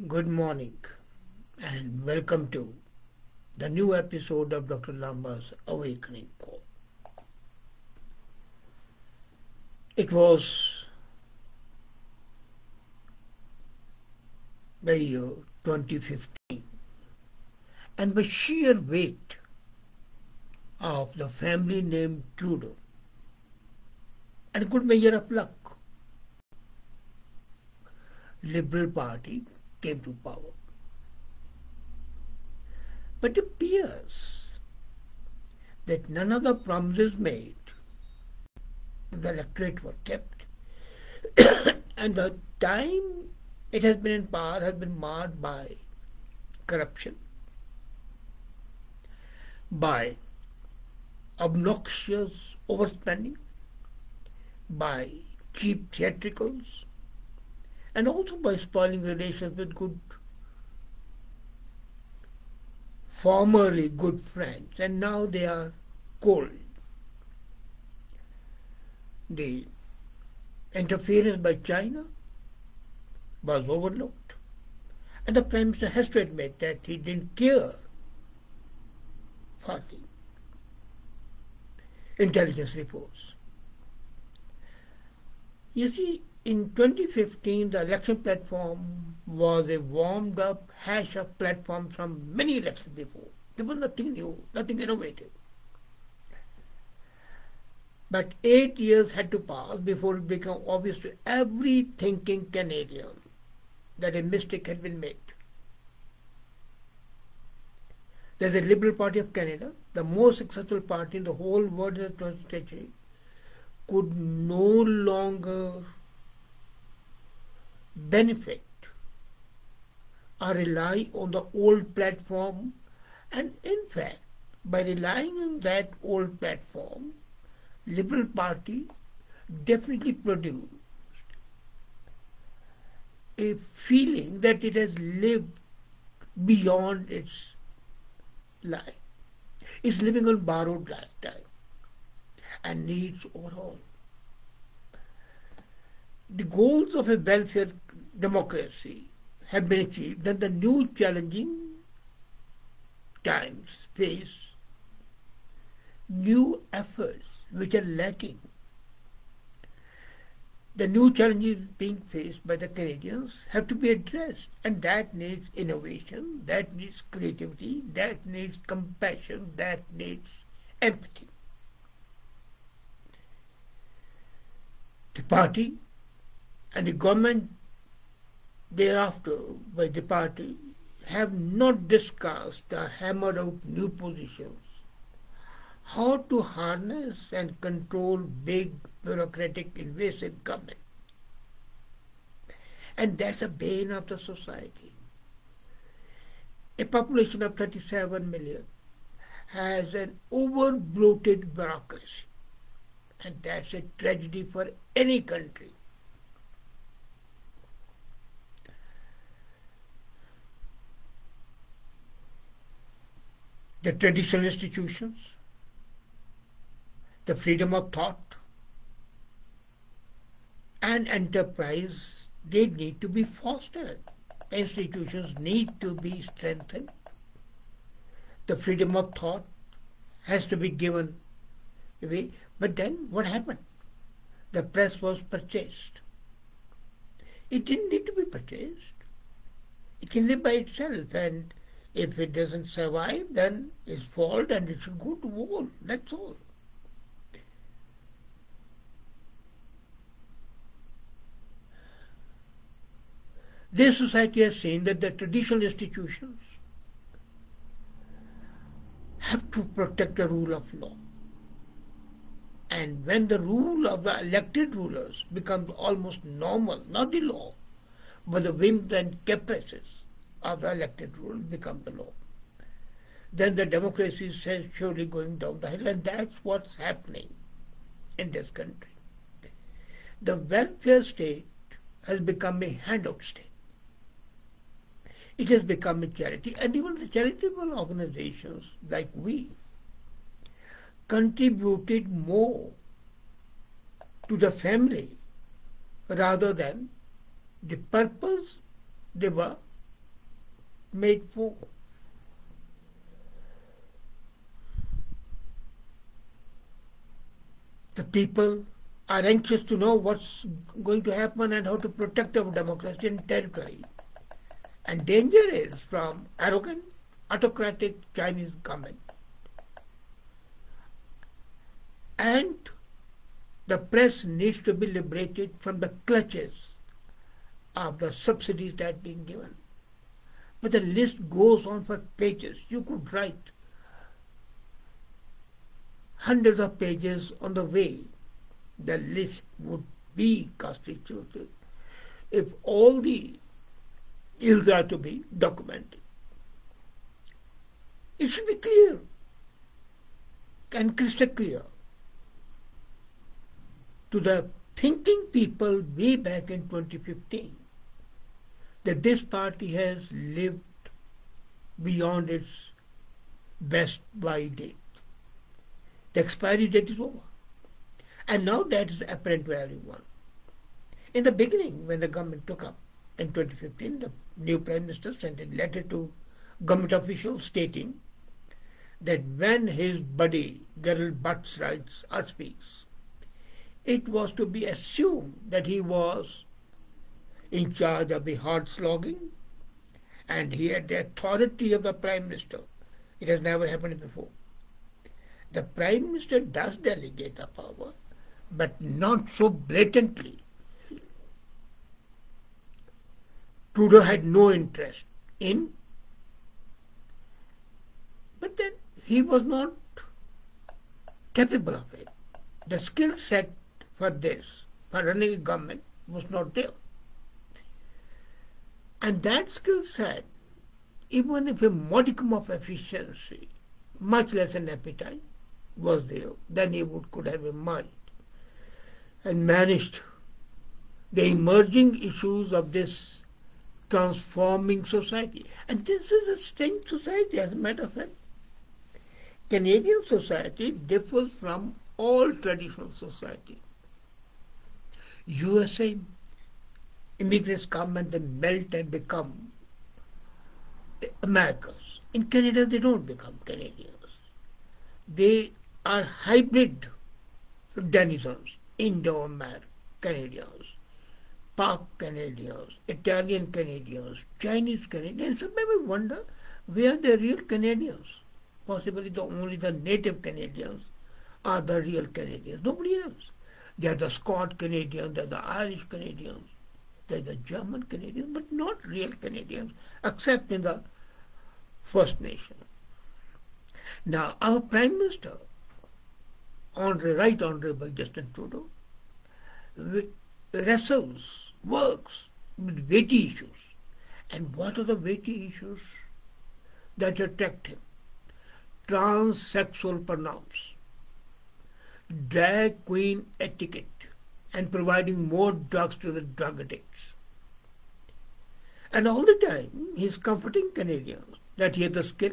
Good morning and welcome to the new episode of Dr. Lamba's Awakening Call. It was the year 2015 and by sheer weight of the family named Trudeau and a good measure of luck, Liberal Party came to power. But it appears that none of the promises made to the electorate were kept, and the time it has been in power has been marred by corruption, by obnoxious overspending, by cheap theatricals, and also by spoiling relations with formerly good friends, and now they are cold. The interference by China was overlooked, and the Prime Minister has to admit that he didn't care for the intelligence reports. You see, in 2015, the election platform was a warmed-up hash of platforms from many elections before. There was nothing new, nothing innovative. But 8 years had to pass before it became obvious to every thinking Canadian that a mistake had been made. There's a Liberal Party of Canada, the most successful party in the whole world in the 20th century, could no longer benefit or rely on the old platform, and in fact, by relying on that old platform, Liberal Party definitely produced a feeling that it has lived beyond its life. It's living on borrowed lifetime and needs overhaul. The goals of a welfare democracy have been achieved, and the new challenging times face new efforts which are lacking. The new challenges being faced by the Canadians have to be addressed, and that needs innovation, that needs creativity, that needs compassion, that needs empathy. The party and the government thereafter by the party have not discussed or hammered out new positions, how to harness and control big bureaucratic invasive government. And that's a bane of the society. A population of 37 million has an over-bloated bureaucracy, and that's a tragedy for any country. The traditional institutions, the freedom of thought and enterprise, they need to be fostered. The institutions need to be strengthened. The freedom of thought has to be given away. But then what happened? The press was purchased. It didn't need to be purchased. It can live by itself, and if it doesn't survive, then it's fault and it should go to wall. That's all. This society has seen that the traditional institutions have to protect the rule of law. And when the rule of the elected rulers becomes almost normal, not the law, but the whims and caprices of the elected rule become the law, then the democracy is surely going down the hill, and that's what's happening in this country. The welfare state has become a handout state. It has become a charity, and even the charitable organizations like we contributed more to the family rather than the purpose they were made for. The people are anxious to know what's going to happen and how to protect our democracy and territory. And danger is from arrogant, autocratic Chinese government. And the press needs to be liberated from the clutches of the subsidies that are being given. But the list goes on for pages. You could write hundreds of pages on the way the list would be constituted if all the ills are to be documented. It should be clear and crystal clear to the thinking people way back in 2015 that this party has lived beyond its best by date. The expiry date is over. And now that is apparent to everyone. In the beginning, when the government took up in 2015, the new Prime Minister sent a letter to government officials stating that when his buddy Gerald Butts writes or speaks, it was to be assumed that he was in charge of the hard slogging and he had the authority of the Prime Minister. It has never happened before. The Prime Minister does delegate the power, but not so blatantly. Trudeau had no interest in, but then he was not capable of it. The skill set for this, for running a government, was not there. And that skill set, even if a modicum of efficiency, much less an appetite, was there, then he could have emerged and managed the emerging issues of this transforming society. And this is a strange society, as a matter of fact. Canadian society differs from all traditional society. USA immigrants come and they melt and become Americans. In Canada, they don't become Canadians. They are hybrid denizens, Indo-American Canadians, Pak Canadians, Italian Canadians, Chinese Canadians. Some may wonder where the real Canadians. Possibly only the native Canadians are the real Canadians. Nobody else. They are the Scot Canadians, they are the Irish Canadians, they are the German Canadians, but not real Canadians, except in the First Nation. Now, our Prime Minister, Right Honourable Justin Trudeau, wrestles, works with weighty issues. And what are the weighty issues that attract him? Transsexual pronouns, drag queen etiquette, and providing more drugs to the drug addicts. And all the time, he is comforting Canadians that he has the skill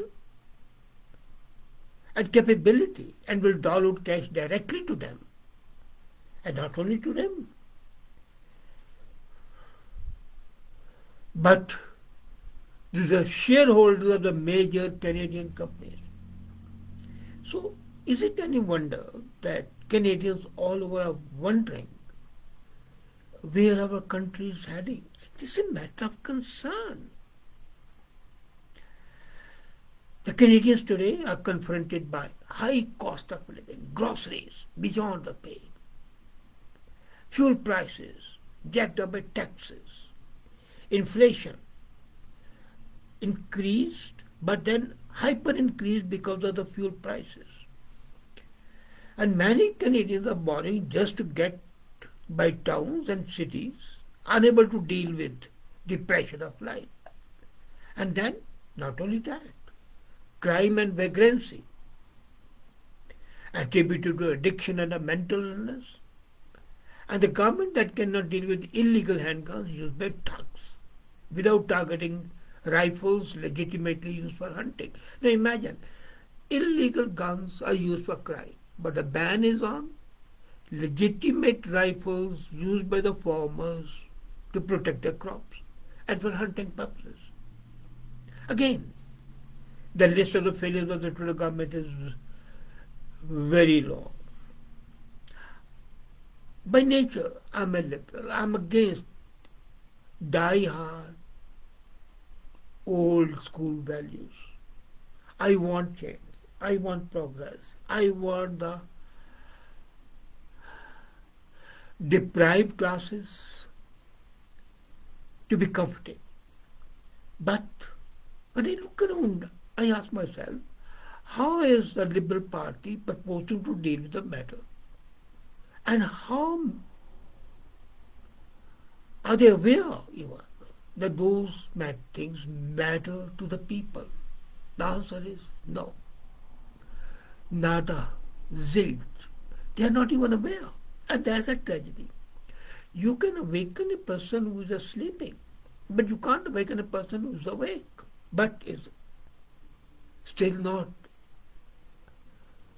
and capability and will dole out cash directly to them. And not only to them, but to the shareholders of the major Canadian companies. So, is it any wonder that Canadians all over are wondering where our country is heading? This is a matter of concern. The Canadians today are confronted by high cost of living, groceries beyond the pay, fuel prices jacked up by taxes, inflation increased, but then hyper increased because of the fuel prices. And many Canadians are borrowing just to get by towns and cities, unable to deal with the pressure of life. And then, not only that, crime and vagrancy attributed to addiction and a mental illness, and the government that cannot deal with illegal handguns used by thugs without targeting rifles legitimately used for hunting. Now imagine, illegal guns are used for crime, but a ban is on legitimate rifles used by the farmers to protect their crops and for hunting purposes. Again, the list of the failures of the Trudeau government is very long. By nature, I'm a liberal. I'm against die-hard, old school values. I want change. I want progress. I want the deprived classes to be comforted. But when I look around, I ask myself, how is the Liberal Party proposing to deal with the matter? And how are they aware even that those things matter to the people? The answer is no. Nada, zilch. They are not even aware. And that's a tragedy. You can awaken a person who is just sleeping, but you can't awaken a person who is awake, but is still not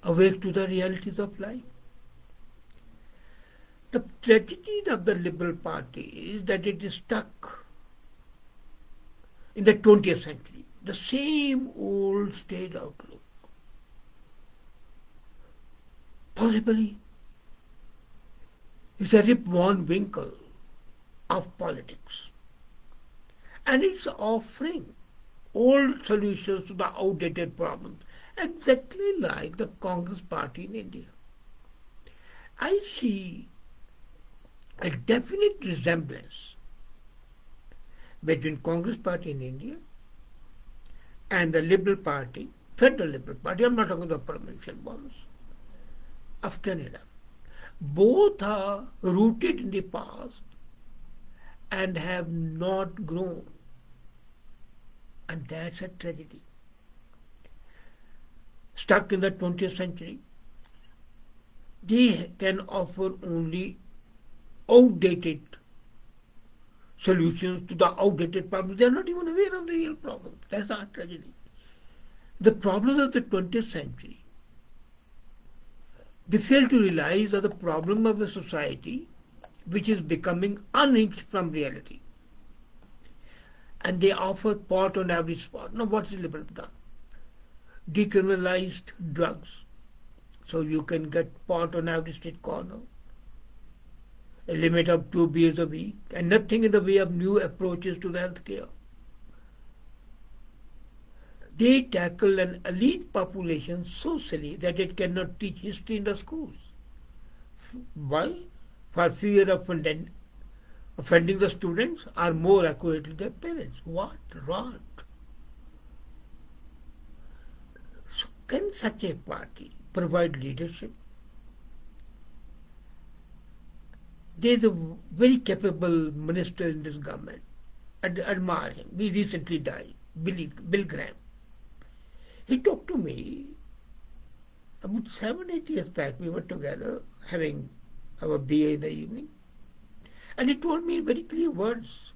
awake to the realities of life. The tragedy of the Liberal Party is that it is stuck in the 20th century, the same old state outlook. Possibly, it's a Rip Van Winkle of politics. And it's offering old solutions to the outdated problems, exactly like the Congress Party in India. I see a definite resemblance between Congress Party in India and the Liberal Party, Federal Liberal Party, I'm not talking about the provincial ones, of Canada. Both are rooted in the past and have not grown. And that's a tragedy. Stuck in the 20th century, they can offer only outdated solutions to the outdated problems. They are not even aware of the real problems. That's our tragedy. The problems of the 20th century, they fail to realize are the problem of a society which is becoming unhinged from reality. And they offer pot on every spot. Now what's the Liberal done? Decriminalized drugs. So you can get pot on every street corner. A limit of 2 beers a week. And nothing in the way of new approaches to the healthcare. They tackle an elite population so silly that it cannot teach history in the schools. Why? For fear of offending the students, or more accurately their parents. What rot! So can such a party provide leadership? There is a very capable minister in this government. I admire him. He recently died, Bill Graham. He talked to me about 7-8 years back. We were together having our beer in the evening. And he told me in very clear words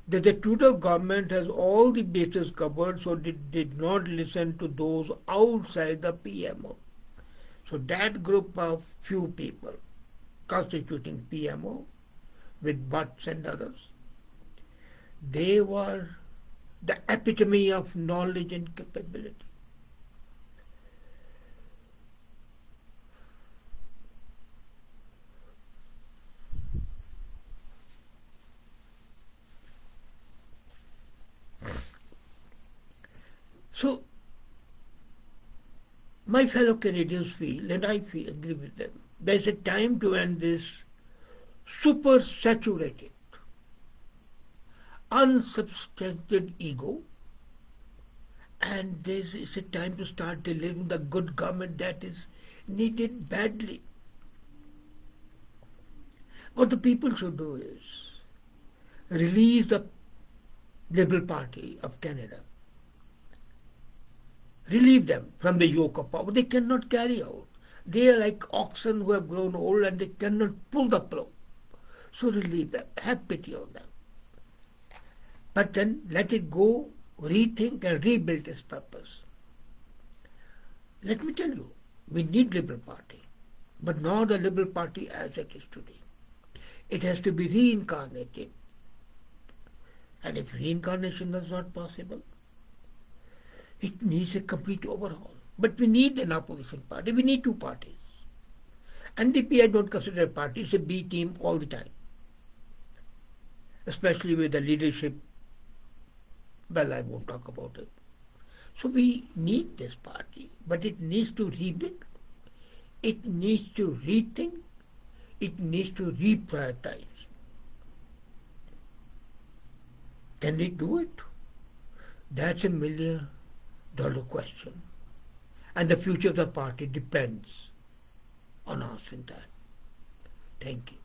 that the Trudeau government has all the bases covered, so it did not listen to those outside the PMO. So that group of few people constituting PMO with Butts and others, they were the epitome of knowledge and capability. So, my fellow Canadians feel, and I agree with them, there's a time to end this super saturated, unsubstantiated ego, and this is a time to start delivering the good government that is needed badly. What the people should do is release the Liberal Party of Canada, relieve them from the yoke of power. They cannot carry out. They are like oxen who have grown old and they cannot pull the plough. So relieve them, have pity on them. But then let it go, rethink and rebuild its purpose. Let me tell you, we need Liberal Party, but not the Liberal Party as it is today. It has to be reincarnated And if reincarnation is not possible, it needs a complete overhaul. But we need an opposition party. We need two parties. NDP I don't consider a party. It's a B team all the time. Especially with the leadership. Well, I won't talk about it. So we need this party. But it needs to rebuild. It needs to rethink. It needs to reprioritize. Can we do it? That's $1 million question. And the future of the party depends on answering that. Thank you.